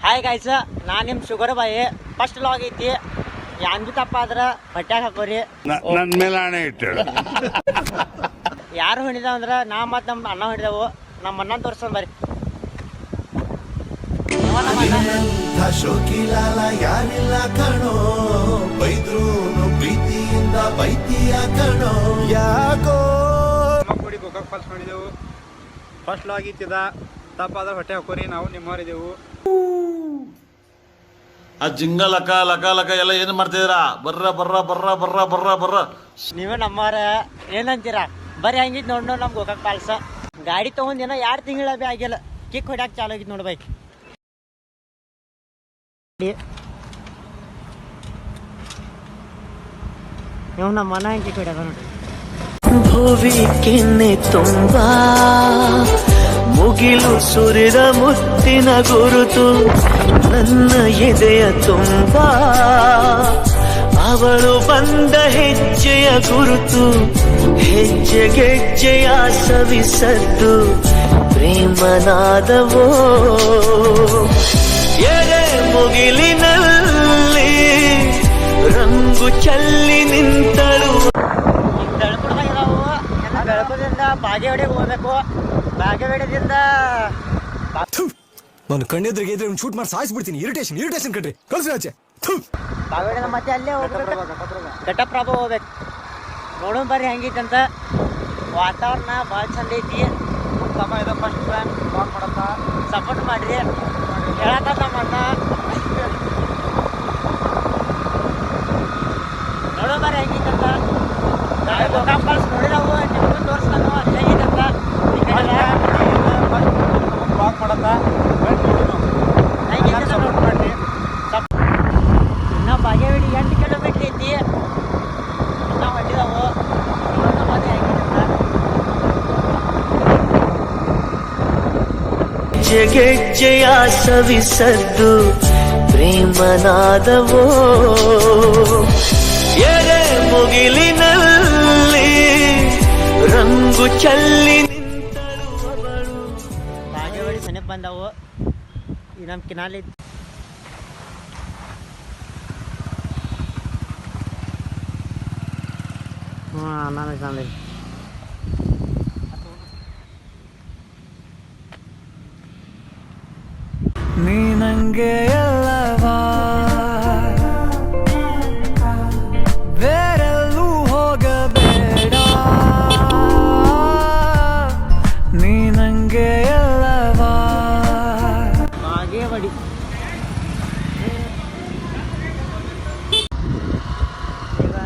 Hi guys, ನಾನು ನಿಮ್ಮ sugar ಬಾಯಿ. ಫಸ್ಟ್ ಲಾಗ್ ಐತಿ. ಯಾನ್ ಬಿ ತಪ್ಪ ಆದ್ರೆ ಹೊಟ್ಯಾಗ ಹಾಕೋರಿ. ನನ್ನ ಮೇಲೆ ಹಣೆ ಇಟ್ಟಳು. ಯಾರು ಹೊಣಿದಾವ ಅಂದ್ರೆ ನಾ ಮತ್ತು ನಮ್ಮ ಅಣ್ಣ ಹೊಣಿದೆವು. ನಮ್ಮ ಅಣ್ಣ ತೋರ್ಸೋಣ ಬರ್ರಿ. ಶೋಕಿಲಾಲ ಯಾರಿಲ್ಲ ಕಣೋ, ಬೈದ್ರೂನು ಪ್ರೀತಿಯಿಂದ ಬೈತಿಯ ಕಣೋ. ಯಾಕೋ ಕೂಡಿ ಗೋಕಾಕ್ ಫಾಲ್ಸ್ ನೋಡಿದೆವು. ಫಸ್ಟ್ ಲಾಗ್ ಇತ್ತಿದ ತಪ್ಪಾದ್ರೆ ಹೊಟ್ಟೆ ಹಾಕೋರಿ. ನಾವು ನಿಮ್ಮವರಿದೆವು. ಆ ಜಿಂಗ ಲಕ ಲಕ ಲಕ ಎಲ್ಲ ಏನು ಮಾಡ್ತಿದ್ದೀರಾ? ಬರ್ರ ಬರ್ರ ಬರ್ರ ಬರ್ರ ಬರ್ರ ಬರ್ರ. ನೀವೇ ನಮ್ಮವ್ರ ಏನಂತೀರ? ಬರ್ರಿ ಹಂಗಿದ್ ನೋಡ್ ನಮ್ ಗೋಕಾಕ್ ಫಾಲ್ಸ್. ಗಾಡಿ ತಗೊಂಡಿನ 2 ತಿಂಗಳ ಬಿ ಆಗಿಲ್ಲ. ಕಿಕ್ ಹೊಡ್ಯಾಕ ಚಾಲು ಆಗಿದ್ ನೋಡಿ ಬೈ. ನೀವು ನಮ್ಮ ಮನ ಹೆಂಗೆ ಕಿಕ್ ಹೊಡ್ಯಾಕ ನೋಡಿ. ಭುವಿ ಕೆನ್ನೆ ತುಂಬಾ ಮುಗಿಲು ಸುರಿದ ಮುತ್ತಿನ ಗುರುತು, ನನ್ನ ಎದೆಯ ತುಂಬಾ ಅವಳು ಬಂದ ಹೆಜ್ಜೆಯ ಗುರುತು. ಹೆಜ್ಜೆಗೆಜ್ಜೆಯ ಸವಿಸದ್ದು ಪ್ರೇಮನಾದವೋ. ಎರೆ ಮುಗಿಲಿನಲ್ಲಿ ರಂಗು ಚೆಲ್ಲಿ ನಿಂತಳು. ಬೆಳಕುದಿಂದ ಬಾಗೇವಾಡಿಗೆ ಹೋಗ್ಬೇಕು. ಬಾಗೇವಾಡಿದಿಂದ ನಾನು ಕಣ್ಣೆದ್ರಿಗೆ ಇದ್ರೆ ಶೂಟ್ ಮಾಡಿ ಸಾಯಿಸ್ಬಿಡ್ತೀನಿ. ಇರಿಟೇಷನ್ ಕಣ್ರಿ, ಕಳ್ಸಿ ಆಚೆ. ಬಾಗೇವಾಡಿಯಿಂದ ಮತ್ತೆ ಅಲ್ಲೇ ಹೋಗ್ಬೇಕು. ಘಟಪ್ರಭ ಹೋಗ್ಬೇಕು. ನೋಡೋಣ ಬರ್ರಿ ಹೆಂಗಿತ್ತಂತ. ವಾತಾವರಣ ಭಾಳ ಚಂದ ಐತಿ. ತಮ್ಮ ಇದು ಫಸ್ಟ್ ಟೈಮ್ ಲಾಗ್ ಮಾಡತ್ತ. ಸಪೋರ್ಟ್ ಮಾಡ್ರಿ. ಹೇಳತ್ತ ನಮ್ಮಣ್ಣ. ನೋಡೋಣ ಬರ್ರಿ ಹೆಂಗಿತ್ತಂತ. ನಾವು ಗೋಕಾಕ್ ಫಾಲ್ಸ್ ನೋಡಿದವು, ನಿಮಗೂ ತೋರಿಸ್ತಾನು ಹೆಂಗಿತ್ತಂತ. ಲಾಗ್ ಮಾಡತ್ತ ಸಪೋರ್ಟ್ ಮಾಡ್ರಿ. ಇನ್ನು ಬಾಗೇವಾಡಿ 8 ಕಿಲೋಮೀಟ್ರ್ ಐತಿ. ನಾವು ಹೊಟ್ಟಿದವು. ನೋಡೋಣ ಮತ್ತೆ ಹೆಂಗಿತ್ತಂತ. ಹೆಜ್ಜೆಗೆಜ್ಜೆಯ ಸವಿಸದ್ದು ಪ್ರೇಮನಾದವೋ. ಎರೆ ಮುಗಿಲಿನಲ್ಲಿ ರಂಗು ಚೆಲ್ಲಿ ನಿಂತಳು ಅವಳು. ಬಾಗೇವಾಡಿ ಮನೆಗೆ ಬಂದವು. ಈ ನಮ್ಮ ಕಿನಾಲಿ ನಾನು ಚಂದ. ನೀ ನಂಗೆ ಎಲ್ಲವಾ, ಬೇರೆಲ್ಲೂ ಹೋಗಬೇಡ. ನೀ ನಂಗೆ ಎಲ್ಲವಾ. ಬಾಗೇವಾಡಿ ಈಗ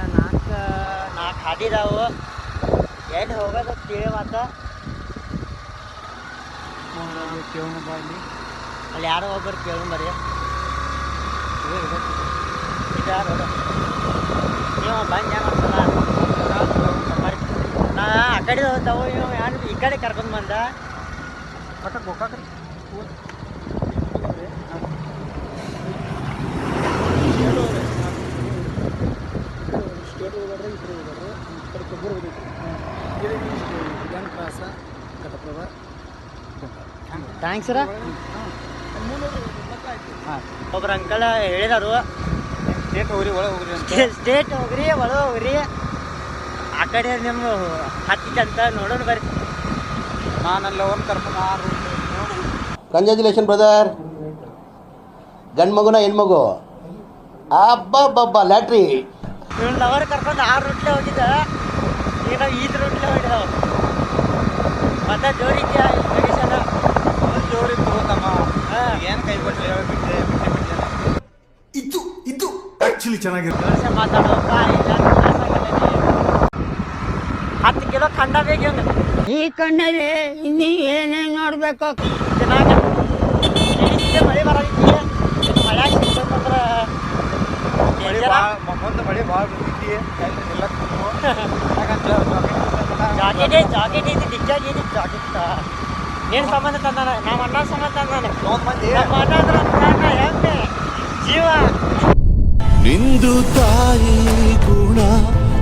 4 ಹಾದಿದಾವು. ಎಲ್ಲಿ ಹೋಗೋದು ತಿಳಿ ಮಾತ. ಅಲ್ಲಿ ಯಾರೋ ಒಬ್ಬರು ಕೇಳೋಣ ಬರ್ರಿ. ಇದು ಯಾರು ನೀವು ಬಂದು ಏನು ಅನ್ಸಲ್ಲ. ನಾ ಆ ಕಡೆ ಹೋಗ್ತಾವು, ಇವ್ ಯಾರು ಈ ಕಡೆ ಕರ್ಕೊಂಡು ಬಂದ. ಒಟ್ಟು ಗೋಕಾಕ್ ಥ್ಯಾಂಕ್ಸ್ ಸರ. ಒಬ್ರು ಅಂಕಲ್ ಹೇಳಿದಾರು ಸ್ಟೇಟ್ ಹೋಗ್ರಿ ಒಳಗೆ ಹೋಗ್ರಿ ಅಂತ. ಸ್ಟೇಟ್ ಹೋಗ್ರಿ ಒಳಗೆ ಹೋಗ್ರಿ. ಆ ಕಡೆ ನಿಮ್ಮ ಹತ್ತಿಕ್ಕಂತ ನೋಡೋಣ ಬರ್ರಿ. ನಾನಲ್ಲಿ ಒಂದು ಕರ್ಕೊಂಡು ಕಂಗ್ರ್ಯಾಚುಲೇಷನ್ ಬ್ರದರ್. ಗಂಡು ಮಗುನ ಹೆಣ್ಮಗು? ಅಬ್ಬಬ್ಬಬ್ಬ ಲ್ಯಾಟ್ರಿ. ಇವ್ನ ಲವರ್ ಕರ್ಕೊಂಡು 6 ರೂಟ್ಲೆ ಹೋಗಿದ್ದ. ಈಗ ನಾವು 5 ರೂಟ್ಲೆ ಹೊಡಿದಾವ. ಮತ್ತೆ ಜೋರಿದ್ಯಾ ಲೊಕೇಶನ್? ಜೋರಿತ್ತು ತಮ್ಮ. ಏನು ಕೈ ಕೊಟ್ಟರೆ ಬಿಟ್ಟೆ. ಇದು ಆಕ್ಚುಲಿ ಚೆನ್ನಾಗಿರುತ್ತೆ. ಜೋರ್ಸೆ ಮಾತಾಡೋಕ ಇಲ್ಲ. 10 ಕಿಲೋ ಖಂಡ ಬೇಕು ಇವ್ನು. ಈ ಕಣ್ಣಲ್ಲಿ ಇನ್ನೀ ಏನೇನು ನೋಡ್ಬೇಕು. ಚೆನ್ನಾಗ ಮಳೆ ಬರೋದಿಕ್ಕೆ ಮಳೆ ಸಿಗ್ತಂದ್ರೆ ಮಳೆ ಭಾಳ ಮುಂದೆ ಮಳೆ ಭಾಳ ಬಿಡ್ತೈತಿ. ಎಲ್ಲ ಜಾಕೆಟ್ ಐತಿ ಡಿಗ್ಜಾಗಿ ಜಾಕೆಟ್. ಏನು ಸಂಬಂಧ ತಂದಾನ? ನಮ್ಮ ಅಣ್ಣ ಸಂಬಂಧ ತಂದಾನೆ. ನಮ್ಮ ಅಣ್ಣ ಅಂದ್ರೆ ಪ್ರಾಣ, ಹೆಮ್ಮೆ, ಜೀವ. ನಿಂದು ತಾಯಿ ಗುಣ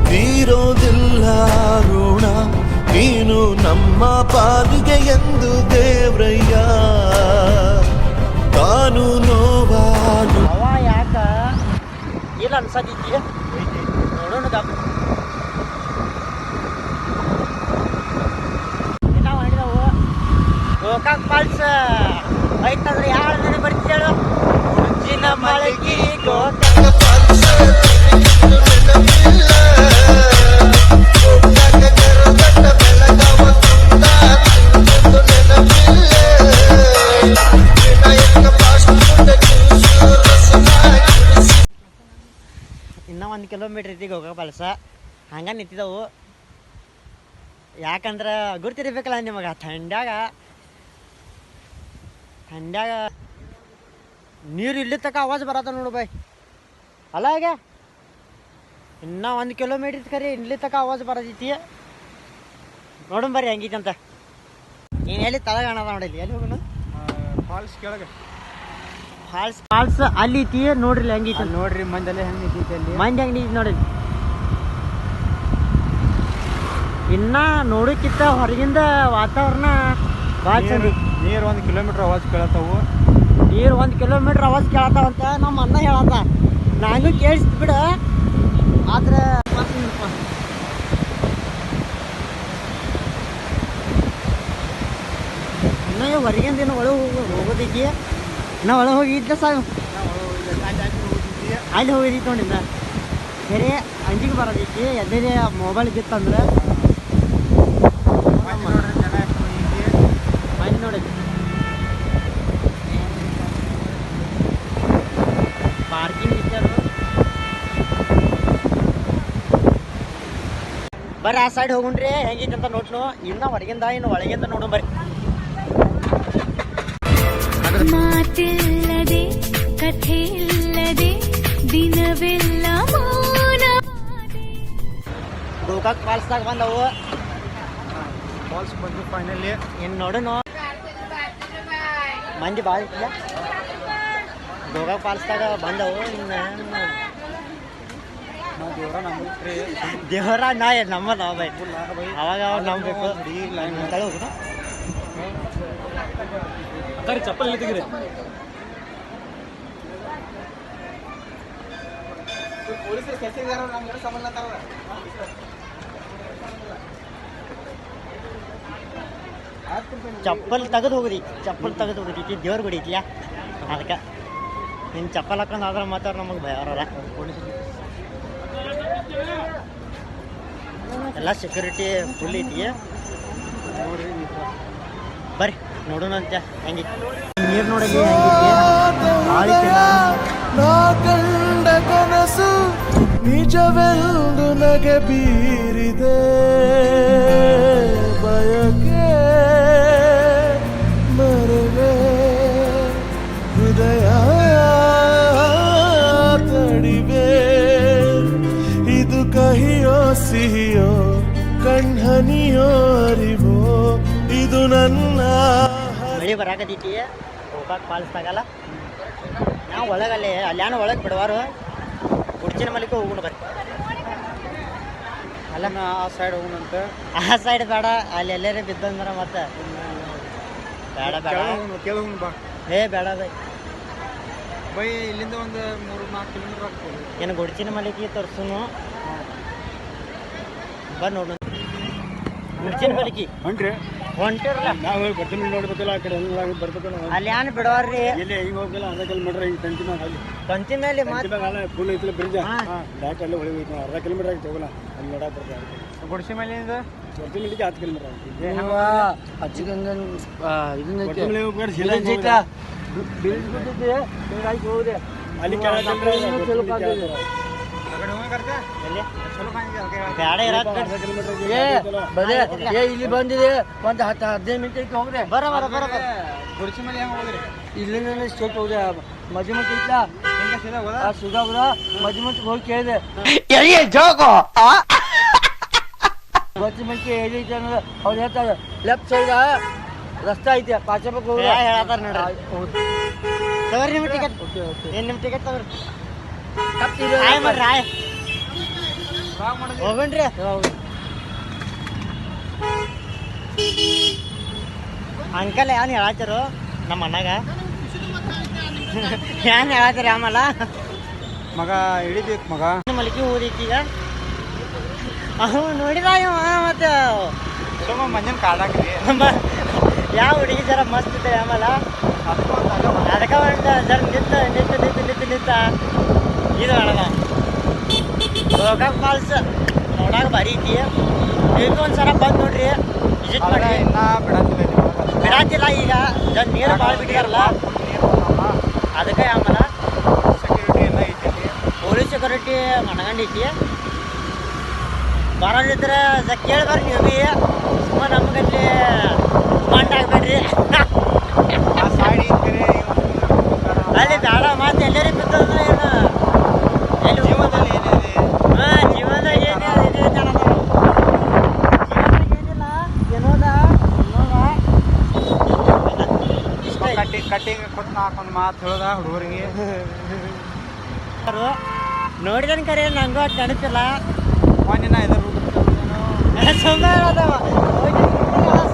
ತೀರೋದಿಲ್ಲ ಋಣ. ನೀನು ನಮ್ಮ ಪಾಲಿಗೆ ಎಂದು ದೇವ್ರಯ್ಯ ತಾನು ನೋ ಇಲ್ಲ ಅನ್ಸತೈತಿ. ನೋಡೋಣ ನಾವು ಮಾಡಿದವು ಗೋಕಾಕ್ ಫಾಲ್ಸ್ ಐತಂದ್ರೆ ಯಾವ ನದಿ ಬರ್ತಿದ್ದೇಳು ಉಜ್ಜಿನ ಮಳಗಿ ಗೋಕಾಕ್ ಇನ್ನೂ 1 ಕಿಲೋಮೀಟ್ರ್ ಐತಿ ಗೋಕಾಕ್ ಫಾಲ್ಸ. ಹಂಗೆ ನಿಂತಿದ್ದವು. ಯಾಕಂದ್ರೆ ಗುರ್ತಿರ್ಬೇಕಲ್ಲ ನಿಮಗೆ ಥಂಡ್ಯಾಗ ನೀರು ಇಲ್ಲಿ ತನಕ ಆವಾಜ್ ಬರತ್ತ ನೋಡು ಬಾಯ್. ಅಲ್ಲ ಈಗ ಇನ್ನೂ 1 ಕಿಲೋಮೀಟ್ರ್ ಇತ್ತು ಖರೀ ಇಲ್ಲಿ ತನಕ ಆವಾಜ್ ಬರತೈತಿ. ನೋಡೋಣ ಬರ್ರಿ ಹೆಂಗೈತಂತ. ನೀನು ಎಲ್ಲಿ ತಳ ಕಾಣದ ನೋಡಿಲ್ಲ, ಎಲ್ಲಿ ಹೋಗೋಣ? ಫಾಲ್ಸ್ ಕೆಳಗೆ ಫಾಲ್ಸ್ ಅಲ್ಲಿ ಐತಿ ನೋಡ್ರಿ ಹೆಂಗೈತಿ ನೋಡ್ರಿ. ಮಂದಲ್ಲೇ ಹೆಂಗೆ ನಿಂತೈತಿ ಅಲ್ಲಿ, ಮಂದಿ ಹೆಂಗೆ ನಿಂತಿ ನೋಡ್ರಿ. ಇನ್ನ ನೋಡೋಕ್ಕಿಂತ ಹೊರಗಿಂದ ವಾತಾವರಣ ಭಾಳ ಚಂದ. ನೀರು 1 ಕಿಲೋಮೀಟ್ರ್ ಆವಾಜ್ ಕೇಳತ್ತಾವು. ನೀರು 1 ಕಿಲೋಮೀಟ್ರ್ ಆವಾಜ್ ಕೇಳತ್ತಾವಂತ ನಮ್ಮ ಅಣ್ಣ ಹೇಳತ್ತ. ನಾನು ಕೇಳಿಸ್ತು ಬಿಡ. ಆದ್ರೆ ಇನ್ನೂ ಹೊರಗಿಂದ ಏನು ಒಳಗೆ ಹೋಗೋದೈತಿ. ನಾ ಒಳಗೆ ಹೋಗಿದ್ದೆ ಸಾಕು, ಅಲ್ಲಿ ಹೋಗಿದ್ದೈತಿ ನೋಡಿಂದ. ಬೇರೆ ಅಂಜಿಗೆ ಬರೋದೈತಿ. ಎದ್ದೇ ಮೊಬೈಲ್ ಇತ್ತಂದ್ರೆ ಮಂದಿ ನೋಡೈತಿ. ಪಾರ್ಕಿಂಗ್ ಇದ್ದಾರು ಬರ್ರಿ. ಆ ಸೈಡ್ ಹೋಗುಣ್ರಿ ಹೆಂಗೈತಿ ಅಂತ ನೋಡ್ನು. ಇನ್ನು ಹೊರಗಿಂದ ಇನ್ನು ಒಳಗಿಂದ ನೋಡು ಬರ್ರಿ. ಮಾತಿಲ್ಲದೆ ಕಥೆ ಇಲ್ಲದೆ ದಿನವೆಲ್ಲ ಗೋಕಾಕ್ ಫಾಲ್ಸ್ದಾಗ ಬಂದವು. ಫಾಲ್ಸ್ ಬಂದು ಫೈನಲಿ ಇನ್ನು ನೋಡೋಣ. ಮಂದಿ ಭಾಳ ಇಟ್ಟಿಲ್ಲ. ಗೋಕಾಕ್ ಫಾಲ್ಸ್ದಾಗ ಬಂದವು. ಇನ್ನು ನಾವು ದೇವರ ನಂಬಿಟ್ರಿ. ದೇವರ ನಮ್ಮದ ಬೈ ಅವಾಗ ನಂಬಬೇಕು. ಹೋಗುಣ ಚಪ್ಪಲ್ ತೆಗಿರಿ. ಚಪ್ಪಲ್ ತೆಗೆದು ಹೋಗುದೈತಿ. ದೇವ್ರ ಗುಡಿ ಐತಿಲ್ಲ ಅದಕ್ಕೆ. ನಿನ್ನ ಚಪ್ಪಲ್ ಹಾಕೊಂಡು ಆದ್ರೆ ಮಾತ್ರ ನಮಗೆ ಭಯ ಬರಲ್ಲ. ಎಲ್ಲ ಸೆಕ್ಯೂರಿಟಿ ಫುಲ್ ಐತಿ. ಬರ್ರಿ ನೋಡೋಣ ಅಂತ ಹೆಂಗೆ ನೀರು ನೋಡಲಿ ಹೆಂಗೈತಿ. ನಾ ಕಂಡ ಕನಸು ನಿಜವೆಂದು ನಗೆ ಬೀರಿದೆ. ಬಯಕೆ ಮರವೆ ಹೃದಯ ತಡಿವೆ. ಇದು ಕಹಿಯೋ ಸಿಹಿಯೋ ಕಣ್ಹನಿಯೋ ಅರಿವೋ ಇದು ನನ್ನ ಮಳೆ ಬರಾಕತೈತಿ. ಗೋಕಾಕ್ ಫಾಲ್ಸ್ದಾಗಲ್ಲ ನಾವು ಒಳಗಲ್ಲಿ ಅಲ್ಲಾನು ಒಳಗೆ ಬಿಡವಾರು. ಕುಡ್ಚಿನ ಮಲಿಕೆ ಹೋಗೋಣ ಬರ್ರಿ. ಅಲ್ಲ ಆ ಸೈಡ್ ಹೋಗೋಣಂತ. ಆ ಸೈಡ್ ಬೇಡ, ಅಲ್ಲಿ ಎಲ್ಲರೇ ಬಿದ್ದಂದ್ರೆ ಮತ್ತೆ ಬೇಡ ಕೇಳೋಣ ಬಾ. ಬೇಡ ಬೈ ಇಲ್ಲಿಂದ ಒಂದು 3-4 ಕಿಲೋಮೀಟರ್ ಆಗ್ತದೆ. ಏನು ಗುಡ್ಚಿನ ಮಲಿಕೆ ತೋರ್ಸುನು ಬಂದು ನೋಡೋಣ. ಗುಡ್ಚಿನ ಮಲಿಕೆ ಹೊಂಟಿರಲ್ಲ ನಾವು ಬರ್ತೀನಿ ನೋಡ್ಬೇಕಲ್ಲ. ಆ ಕಡೆ ಎಲ್ಲ ಬರ್ಬೇಕಲ್ಲ. ಅಲ್ಲಿ ಏನು ಬಿಡವಾರ್ರಿ. ಇಲ್ಲಿ ಈಗ ಹೋಗಲ್ಲ. ಅರ್ಧ ಕಿಲೋಮೀಟರ್ ಈಗ ತಂತಿ ಮ್ಯಾಗ ಅಲ್ಲಿ ಕಂತಿ ಮೇಲೆ ಮಾತು ಫುಲ್ ಐತಿಲ್ಲ ಬ್ರಿಡ್ಜ್. ಡಾಟ್ ಅಲ್ಲಿ ಹೊಳಿ ಹೋಯ್ತು. ಅರ್ಧ ಕಿಲೋಮೀಟರ್ ಆಗಿ ಹೋಗೋಣ. ಅಲ್ಲಿ ನೋಡಕ್ಕೆ ಬರ್ತಾರೆ. ಗುಡ್ಸಿ ಮೇಲಿಂದ 10 ಕಿಲೋಮೀಟರ್ ಆಗ್ತದೆ. ಅಲ್ಲಿ ಇಲ್ಲಿ ಬಂದಿದೆ ಒಂದು 10-15 ಮಿನಿಟ್ ಹೋಗ್ರೆ. ಬರ ಗುಡ್ಸಿ ಮೇಲೆ ಹೆಂಗೆ ಹೋಗ್ರಿ? ಇಲ್ಲಿಂದ ಸ್ಟೇಟ್ ಹೋದೆ. ಮಜ್ಮತ್ ಇತ್ತ ಸುಧಾ ಮಜ್ಮತ್ ಹೋಗಿ ಕೇಳಿದೆ. ಮಜ್ಮಕ್ಕೆ ಏನೈತೆ ಅನ್ನೋದು ಅವ್ರು ಹೇಳ್ತಾರೆ. ಲೆಫ್ಟ್ ಸೈಡ್ ರಸ್ತೆ ಐತೆ. ಪಾಚಪಕ್ಕೆ ಹೋಗಿ ಹೇಳ್ತಾರೆ ನೋಡ್ರಿ. ತಗೋರಿ ನಿಮ್ಮ ಟಿಕೆಟ್. ಏನು ನಿಮ್ಮ ಟಿಕೆಟ್ ತಗೋರಿ. ಹೋಗಣ್ರಿ. ಅಂಕಲ್ ಏನು ಹೇಳತ್ತಾರು ನಮ್ಮ ಅಣ್ಣಗ? ಏನು ಹೇಳತ್ತೀರಿ ಆಮೇಲೆ ಮಗ ಹಿಡಿಬೇಕು ಮಗ. ಮಲ್ಕಿ ಓದೈತಿ ಈಗ. ಅವ್ ನೋಡಿದ ಇವ ಮತ್ತೆ ಸುಮ್ಮ ಮಂಜನ್ ಕಾಡಾಕ್ರಿ. ಯಾವ ಹುಡುಗಿ ಜರ ಮಸ್ತ್ ಇದ್ದೆ ಆಮೇಲೆ ಅದಕ್ಕೆ ಒಂದು ಜರ ನಿಂತ ಇದು ಮಾಡೋಣ. ಗೋಕಾಕ್ ಫಾಲ್ಸ್ ನೋಡಾಕ ಭಾರಿ ಐತಿ. ನೀವು ಒಂದ್ಸಲ ಬಂದು ನೋಡ್ರಿ, ವಿಸಿಟ್ ಮಾಡಿ. ಇನ್ನ ಬಿಡಾತಿಲ್ಲ ಈಗ ನೀರು ಭಾಳ ಬಿಟ್ಟಿದಾರಲ್ಲ ಅದಕ್ಕೆ ಆಮೇಲೆ ಸೆಕ್ಯೂರಿಟಿ ಎಲ್ಲ ಐತಿ. Police security ಮನಗಂಡೈತಿ. ಬರೋದಿದ್ರೆ ಕೇಳಿ ಬರ್ರಿ ನೀವು ಭೀ. ಸುಮ್ಮ ನಮಗಲ್ಲಿ ಮಂಡ್ ಆಗ್ಬೇಡ್ರಿ. ಆ ಸೈಡ್ ಇದ್ದರೆ ಅಲ್ಲಿ ಬೇಡ ಮತ್ತೆ ಎಲ್ಲರೂ ಬಿದ್ದದ ಏನು ಎಲ್ಲಿ ಜೀವನದಲ್ಲಿ ಏನಿದೆ? ಹಾಂ ಜೀವನದಾಗ ಏನಿದೆ ಜೀವನದಾಗ ಏನಿಲ್ಲ ಏನೋದ ಇಷ್ಟ ಕಟ್ಟಿಂಗ್ ಕೊಟ್ಟು ನಾಲ್ಕೊಂದು ಮಾತು ಹೇಳೋದ ಹುಡುಗರಿಗೆ. ನೋಡಿದನ್ ಕರೆ ನಂಗೂ ಅದು ನೆನಪಿಲ್ಲ. ಒಂದಿನ ಇದ್ರ ಸುಮ್ಮ ಹೇಳದವ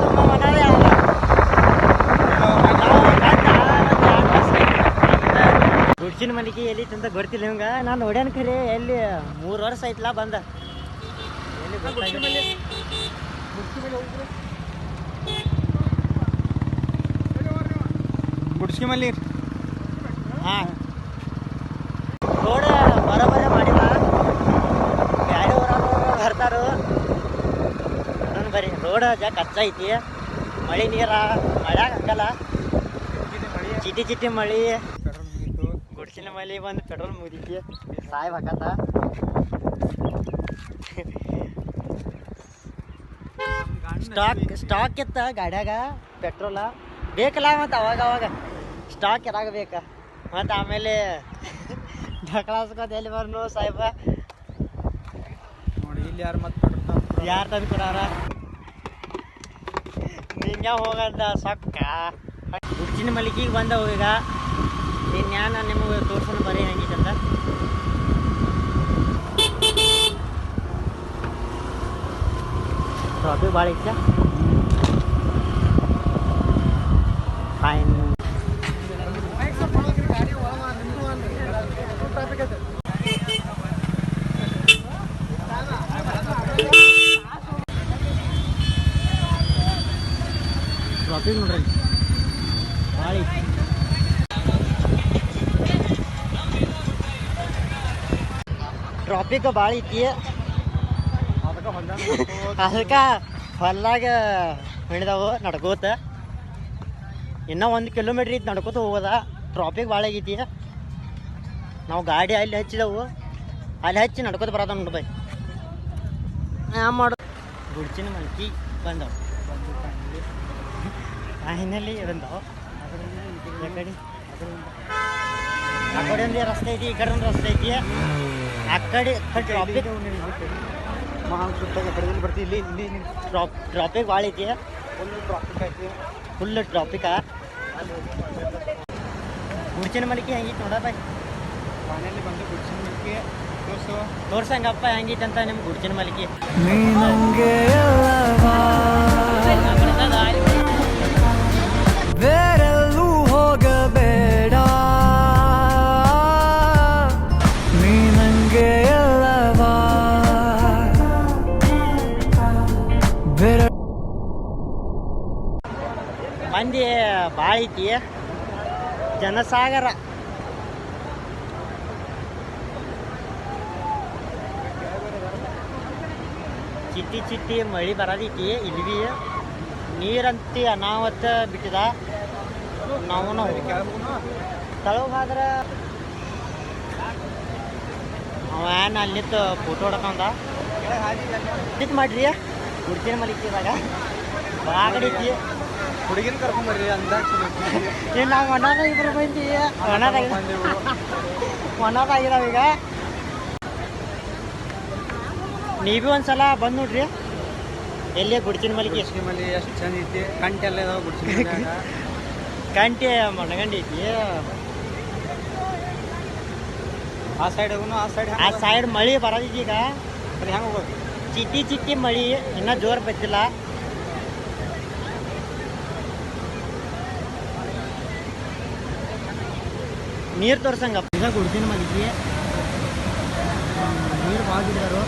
ಸುಮ್ಮ ಮನಾಲೇ ಗುಡ್ಸಿನ ಮನೆಗೆ ಎಲ್ಲಿ ಅಂತ ಗೊತ್ತಿಲ್ಲ ಇವಂಗ. ನಾನು ನೋಡ್ಯಾನ ಖರೆ ಎಲ್ಲಿ 3 ವರ್ಷ ಆಯ್ತಲ್ಲ ಬಂದ. ಎಲ್ಲಿ ಗುಡ್ಸ್ಕಿ ಮಲ್ಲಿ. ಹಾಂ ರೋಡ್ ಬರೋಬರೇ ಮಾಡಿಲ್ಲ. ಬ್ಯಾರೆ ಊರವ್ರು ಬರ್ತಾರು ನಾನು ಬರೀ ರೋಡ್ ಜಾಗ ಕಚ್ಚ ಐತಿ. ಮಳೆ ನೀರ ಮಳ್ಯಾಗ ಹಂಗಲ್ಲ ಚಿಟಿ ಮಳೆ. ಗುಡ್ಸಿನ ಮಳೆ ಬಂದು ಪೆಟ್ರೋಲ್ ಮುಗಿದೈತಿ. ಸಾಯ್ ಹಾಕತ್ತ ಸ್ಟಾಕ್ ಇತ್ತ ಗಾಡ್ಯಾಗ ಪೆಟ್ರೋಲ ಬೇಕಲ್ಲ. ಮತ್ತು ಅವಾಗ ಸ್ಟಾಕ್ ಇರಾಗಬೇಕ. ಮತ್ತು ಆಮೇಲೆ ಢಕಳಾಸ್ಕೋತ ಎಲ್ಲಿ ಬರ್ನು ಸಾಹೇಬ ನೋಡಿ ಇಲ್ಲಿ ಯಾರು ಮತ್ತೆ ಯಾರು ತಂದು ಕೊಡಾರ ನಿಂಗೆ ಹೋಗಂತ ಸೊಕ್ಕ. ಗುಡ್ಚಿನ ಮಲ್ಲಿಗೆಗೆ ಬಂದವು ಈಗ. ಇನ್ಯಾನ ನಿಮಗೆ ತೋರ್ಸೋಣ ಬರೀ ಹೆಂಗಿತ್ತಂತ. ಟ್ರಾಫಿಕ್ ಭಾಳ ಐತೆ. ಫೈನ್ ಟ್ರಾಫಿಕ್ ನೋಡ್ರಿ ಭಾಳ ಐತಿ. ಟ್ರಾಫಿಕ್ ಭಾಳ ಐತಿ. ಅದಕ್ಕೆ ಹೊಲ್ದಾಗ ಹಿಡಿದವು ನಡ್ಕೋತ. ಇನ್ನೂ 1 ಕಿಲೋಮೀಟ್ರ್ ಐತಿ ನಡ್ಕೋತ ಹೋಗೋದ. ಟ್ರಾಫಿಕ್ ಭಾಳ ಆಗೈತಿ. ನಾವು ಗಾಡಿ ಅಲ್ಲಿ ಹಚ್ಚಿದೆವು, ಅಲ್ಲಿ ಹಚ್ಚಿ ನಡ್ಕೋತ ಬರೋದ ನೋಡಿ ಬೈ. ಮಾಡು ಗುಡ್ಚಿನ ಮಲ್ಕಿ ಬಂದವು. ಫೈನಲಿ ಬಂದವು. ಆ ಕಡೆ ಒಂದು ರಸ್ತೆ ಐತಿ, ಈ ಕಡೆ ಒಂದು ರಸ್ತೆ ಐತಿ. ಆ ಕಡೆ ಟ್ರಾಫಿಕ್ ಬರ್ತೀವಿ. ಇಲ್ಲಿ ಟ್ರಾಫಿಕ್ ಭಾಳ ಐತಿ. ಫುಲ್ ಟ್ರಾಫಿಕ. ಗುಡ್ಚಿನ ಮಲಿಕೆ ಹೆಂಗಿತ್ತು ನೋಡ ಬಾಯ್. ಮನೆಯಲ್ಲಿ ಬಂದು ಗುಡ್ಸಿನ ಮಲ್ಲಿಗೆ ತೋರ್ಸಂಗಪ್ಪ ಹೆಂಗಿತ್ತು ಅಂತ ನಿಮ್ಗೆ ಗುಡ್ಚಿನ ಮಲಿಕೆ. ಬೇರೆಲ್ಲೂ ಹೋಗಬೇಡ, ನೀ ನಂಗೆ ಎಲ್ಲವಾ. ಮಂದಿ ಭಾಳ ಐತಿ, ಜನಸಾಗರ. ಚಿಟ್ಟಿ ಮಳೆ ಬರೋದೈತಿ. ಇಲ್ಲಿ ಭೀ ನೀರಂತಿ ಅನಾವತ್ತ ಬಿಟ್ಟಿದ. ನಾವು ತಳಗಾದ್ರೆ ಅವೇನು ಅಲ್ಲಿತ್ತು ಫೋಟೋ ಹೊಡ್ಕೊಂಡ ಇತ್ತು ಮಾಡ್ರಿ ಗುಡ್ಚಿನ ಮಲಿಕಿದಾಗ ಬಾಗಡಿ ಐತಿ. ಹುಡುಗಿನ ಕರ್ಕೊಂಬರ್ರಿ ಅಂದಾಗ ಈಗ ನಾವು ಮಣ್ಣಾಗ ಇಬ್ಬರು ಬಂದಿ ಮಣ್ಣಾಗಿದಾವ. ಈಗ ನೀವು ಒಂದ್ಸಲ ಬಂದು ನೋಡ್ರಿ ಎಲ್ಲಿ ಗುಡ್ಚಿನ ಮಲಿಗೆ. ಮಲ್ಲಿ ಎಷ್ಟು ಚಂದ ಐತಿ. ಕಂಟಿ ಎಲ್ಲ ಇದಾವೆ ಗುಡ್ಸಿನ ಕಂಟಿ ಮಣ್ಣಗಂಡಿ ಐತಿ. ಆ ಸೈಡ್ ಆ ಸೈಡ್ ಮಳೆ ಬರೋದೈತಿ. ಈಗ ಅದು ಹೆಂಗೆ ಹೋಗೋದು? ಚಿಟ್ಟಿ ಮಳೆ ಇನ್ನೂ ಜೋರು ಬತ್ತಿಲ್ಲ. ನೀರು ತೋರ್ಸಂಗಪ್ಪ. ಈಗ ಗುಡ್ಚಿನ ಮಲಿಗೆ ನೀರು ಭಾಳ ಬಿಡ್ದಾರು.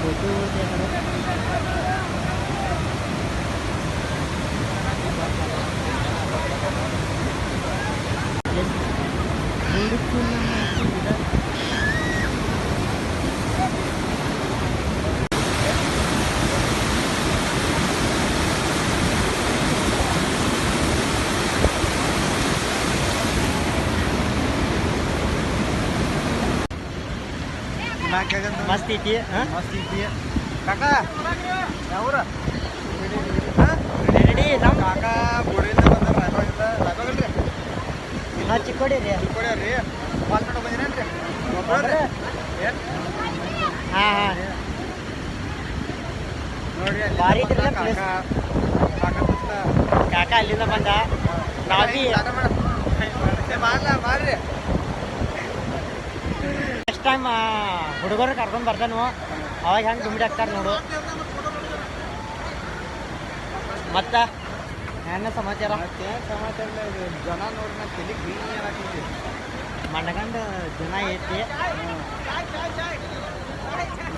ಫೋಟೋ ಮಸ್ತ್ ಐತಿ. ಮಸ್ತ್ ಐತಿ ಕಾಕ ಯಾವ್ರ ರೆಡಿ ನಾವು ಕಾಕ ಬೋಡಿಯಿಂದ ಬಂದಾರ ರಾಯಬಾಗಲ್ರಿ ನಾವು ಚಿಕ್ಕೋಡಿ ರೀ. ಚಿಕ್ಕೋಡ್ಯಾರ್ರಿ ಪಾಸ್ ಮಾಡೋ ಬಂದಿರೇನ್ರಿ ಒಬ್ಬರೇ ಏನು ಹಾಂ ಹಾಂ ನೋಡ್ರಿ ಅಲ್ಲಿ ಭಾರಿ ಬಂದ ಇದ್ರಲ್ಲ ಕಾಕ place. ಕಾಕ ಮಸ್ತ ಕಾಕ ಅಲ್ಲಿಂದ ಬಂದ. ನಾವೀ ಮಾಡ್ರಿ ನೆಕ್ಸ್ಟ್ ಟೈಮ್ ಹುಡುಗರು ಕರ್ಕೊಂಡು ಬರ್ತಾನು, ಅವಾಗ ಹೆಂಗೆ ದುಮ್ಮಿಡಿ ಹಾಕ್ತಾರೆ ನೋಡು. ಮತ್ತೆ ಏನ ಸಮಾಚಾರ? ಮತ್ತೆ ಸಮಾಚಾರ ಇಲ್ಲ, ಇದು ಜನ ನೋಡ್ರಿ ನಾನು ತಲೆ ಕ್ಲೀನ್ ಹಾಕಿದ್ವಿ ಮಣ್ಗಂಡು ಜನ ಐತಿ.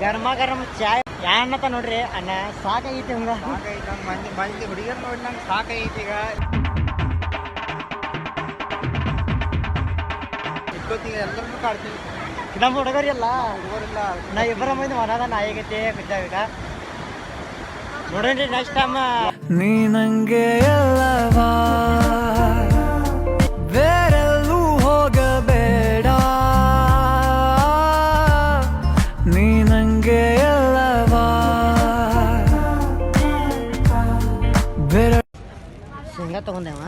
ಗರ್ಮ ಗರಂ ಚಾಯ್ ಯಾನತ್ತ ನೋಡ್ರಿ ಅಣ್ಣ ಸಾಕಾಗೈತಿ ಹಂಗ. ಸಾಕೈತಿ ನಂಗೆ ಮಂದಿ ಹುಡುಗಿಯರ್ ನೋಡಿ ನಂಗೆ ಸಾಕೈತಿ. ಈಗ ಇಷ್ಟೊತ್ತಿಗೆ ಎಲ್ಲರನ್ನೂ ಕಾಡ್ತೀನಿ. ನಮ್ಮ ಹುಡುಗರಿಲ್ಲ ಹುಡುಗರಿಲ್ಲ ನಾ ಇಬ್ಬರ ಮಂದಿ ಮನದ ನಾಯಿಗೈತಿ ಕುದ್ದಾಗ ನೋಡ್ರಿ. ನೆಕ್ಸ್ಟ್ ಟೈಮ್ ನೀ ನಂಗೆ ಎಲ್ಲವಾ ಬೇರೆಲ್ಲೂ ಹೋಗಬೇಡ, ನೀ ನಂಗೆ ಎಲ್ಲವಾ ಬೇರೆ. ಶೇಂಗಾ ತಗೊಂಡೇವ.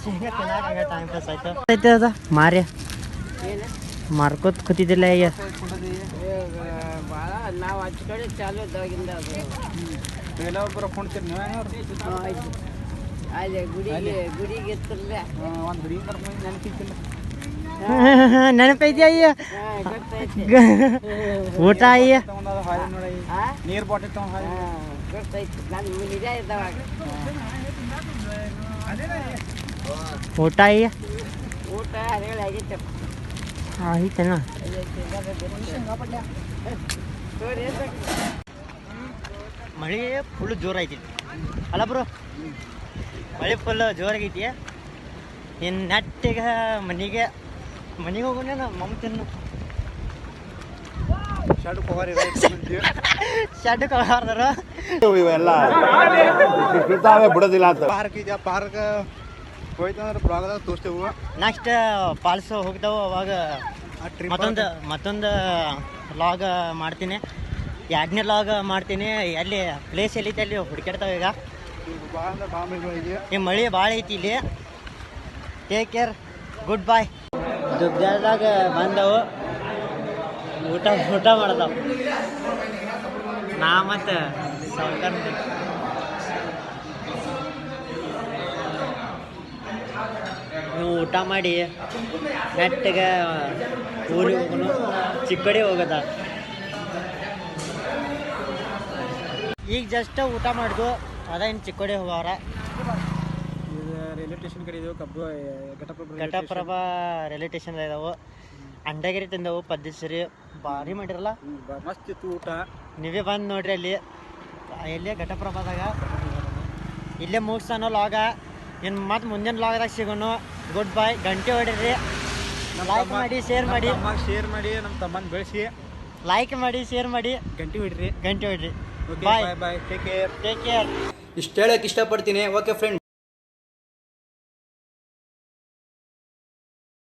ಶೇಂಗಾ ತಿನ್ನಾಕ ಟೈಮ್ ಪಾಸ್ ಆಯ್ತು. ಐತೆ ಅದ ಮಾರಿ ಮಾರ್ಕೋತ್ ಕೂತಿದ್ದಿಲ್ಲ ಈಗ. ನಾವು ಹಚ್ಚ ಕಡೆ ಚಾಲು ಇದ್ದಾಗಿಂದ ಅದು ಎಲ್ಲ ಒಬ್ಬರು ಕುಣ್ತೀರಿ ನೀವು ಅಲ್ಲಿ ಗುಡಿಗೆ ಎತ್ತಿರಲ್ಲ. ಒಂದು ಹುಡುಗಿ ಕರ್ಕೊಂಡು ನೆನಪಿತ್ತಿಲ್ಲ. ನೆನಪೈತಿ ಅಯ್ಯ. ಗೊತ್ತೈತಿ ಊಟ ಅಯ್ಯ. ತಗೊಂಡದ ಹಾಯಿ ನೋಡಿ, ನೀರು ಬಾಟಲ್ ತಗೊಂಡು ಹಾಯಿ. ಗೊತ್ತೈತಿ. ನಾನು ನಿಜ ಇದ್ದಾವಾಗ ಊಟ ಅಯ್ಯ. ಊಟ ಹೇಳಿ ಆಗೈತಪ್ಪ. ಆಯ್ತೇನ. ಮಳೆ ಫುಲ್ ಜೋರಾಯ್ತಿ ಅಲ್ಲ ಬ್ರೋ? ಮಳೆ ಫುಲ್ ಜೋರಾಗೈತಿ. ಇನ್ನು ನೆಟ್ಟಿಗೆ ಮನೆಗೆ ಹೋಗೋಣ ಮಮತಿನ್ನು ಶರ್ಟ್ ಹೋಗಾರಿ ಶೆಡ್ಗೆ ಹೋಗಾರ್ದಾರ. ಇವೆಲ್ಲ ಇರ್ತಾವೆ ಬಿಡೋದಿಲ್ಲ ಅಂತ. ಪಾರ್ಕ್ ಇದೆಯಾ, ಪಾರ್ಕ್ ಹೋಯ್ತಂದ್ರೆ ಬ್ಲಾಗ್ದಾಗ ತೋರಿಸ್ತೇವೆ. ನೆಕ್ಸ್ಟ್ ಪಾಲ್ಸ್ ಹೋಗ್ತಾವ, ಅವಾಗ ಮತ್ತೊಂದು ಲಾಗ್ ಮಾಡ್ತೀನಿ. 2ನೇ ಲಾಗ್ ಮಾಡ್ತೀನಿ. ಎಲ್ಲಿ ಪ್ಲೇಸ್ ಎಲ್ಲೈತೆ ಅಲ್ಲಿ ಹುಡುಕಾಡ್ತಾವ. ಈಗ ಭಾಳ ಅಂದ್ರೆ ಭಾಳ ಇದೆಯಾ. ಈ ಮಳೆ ಭಾಳ ಐತಿ ಇಲ್ಲಿ. ಟೇಕ್ ಕೇರ್, ಗುಡ್ ಬಾಯ್. ದುಗ್ಗದಾಗ ಬಂದವು, ಊಟ ಮಾಡ್ದವು. ನಾ ಮತ್ತು ಸಾವ್ಕಾರ ನೀವು ಊಟ ಮಾಡಿ ನೆಟ್ಟಿಗೆ ಊರಿಗೆ ಹೋಗೋನು, ಚಿಕ್ಕಡಿ ಹೋಗೋದ. ಈಗ ಜಸ್ಟ್ ಊಟ ಮಾಡಿದ್ವು, ಅದ ಇನ್ನು ಚಿಕ್ಕೋಡಿ ಹೋಗವ್ರ. ರೈಲ್ವೆ ಸ್ಟೇಷನ್ ಕಡೆ ಇದೆವು. ಘಟಪ್ರಭಾ ರೈಲ್ವೆ ಸ್ಟೇಷನ್ ಇದಾವು. ಅಂಡಗಿರಿ ತಿಂದವು, ಪದ್ಧತಿ ಭಾರಿ ಮಾಡಿರಲ್ಲ, ಮಸ್ತ್ ಇತ್ತು ಊಟ. ನೀವೇ ಬಂದು ನೋಡ್ರಿ ಅಲ್ಲಿ ಎಲ್ಲಿ ಘಟಪ್ರಭಾದಾಗ. ಇಲ್ಲೇ ಮುಗಿಸ್ತಾನೋ ಲಾಗ. ಇನ್ನು ಮತ್ತೆ ಮುಂದಿನ ಲಾಗದಾಗ ಸಿಗೋನು. ಗುಡ್ ಬಾಯ್. ಗಂಟೆ ಹೊಡಿರಿ, ಲೈಕ್ ಮಾಡಿ, ಶೇರ್ ಮಾಡಿ. ಶೇರ್ ಮಾಡಿ, ನಮ್ಮ ತಮ್ಮನ ಬೆಳೆಸಿ ಲೈಕ್ ಮಾಡಿ, ಶೇರ್ ಮಾಡಿ, ಗಂಟೆ ಹೊಡ್ರಿ. ಗಂಟೆ ಹೊಡ್ರಿ. Bye bye. Take care. Take care. ಇಷ್ಟು ಹೇಳಕ್ಕೆ ಇಷ್ಟಪಡ್ತೀನಿ. Okay friend.